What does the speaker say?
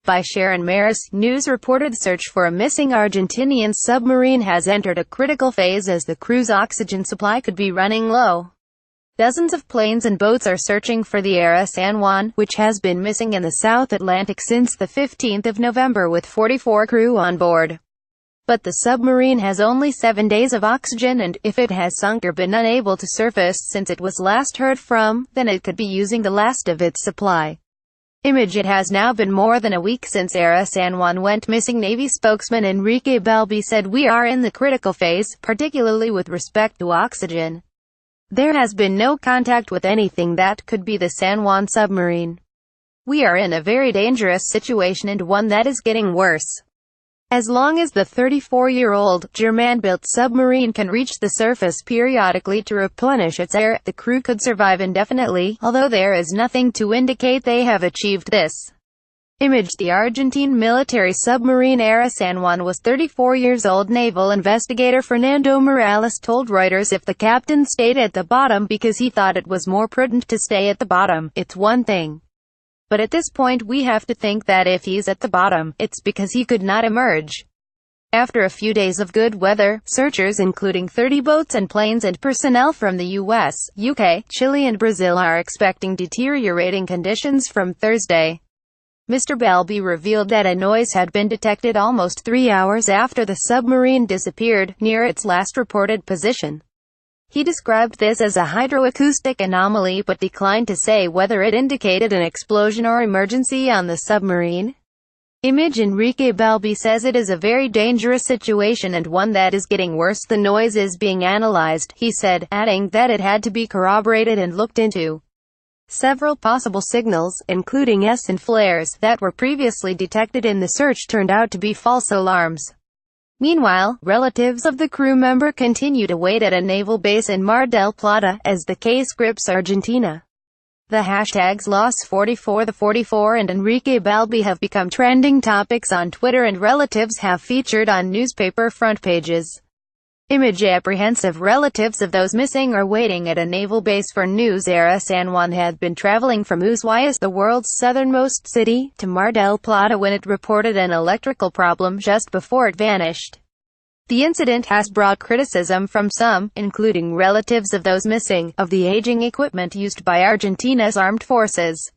by Sharon Marris. News reported the search for a missing Argentinian submarine has entered a critical phase as the crew's oxygen supply could be running low. Dozens of planes and boats are searching for the San Juan, which has been missing in the South Atlantic since the 15th of November with 44 crew on board. But the submarine has only 7 days of oxygen, and if it has sunk or been unable to surface since it was last heard from, then it could be using the last of its supply. It has now been more than a week since San Juan went missing. Navy spokesman Enrique Balbi said, "We are in the critical phase, particularly with respect to oxygen. There has been no contact with anything that could be the San Juan submarine. We are in a very dangerous situation, and one that is getting worse. As long as the 34-year-old, German-built submarine can reach the surface periodically to replenish its air, the crew could survive indefinitely, although there is nothing to indicate they have achieved this." The Argentine military submarine San Juan was 34 years old. Naval investigator Fernando Morales told Reuters if the captain stayed at the bottom because he thought it was more prudent to stay at the bottom, it's one thing. But at this point we have to think that if he's at the bottom, it's because he could not emerge. After a few days of good weather, searchers including 30 boats and planes and personnel from the US, UK, Chile and Brazil are expecting deteriorating conditions from Thursday. Mr. Balbi revealed that a noise had been detected almost 3 hours after the submarine disappeared, near its last reported position. He described this as a hydroacoustic anomaly but declined to say whether it indicated an explosion or emergency on the submarine. Enrique Balbi says it is a very dangerous situation and one that is getting worse. The noise is being analyzed, he said, adding that it had to be corroborated and looked into. Several possible signals, including and flares, that were previously detected in the search turned out to be false alarms. Meanwhile, relatives of the crew member continue to wait at a naval base in Mar del Plata, as the case grips Argentina. The hashtags Loss44The44 and Enrique Balbi have become trending topics on Twitter, and relatives have featured on newspaper front pages. Apprehensive relatives of those missing are waiting at a naval base for news. San Juan had been traveling from Ushuaia, the world's southernmost city, to Mar del Plata when it reported an electrical problem just before it vanished. The incident has brought criticism from some, including relatives of those missing, of the aging equipment used by Argentina's armed forces.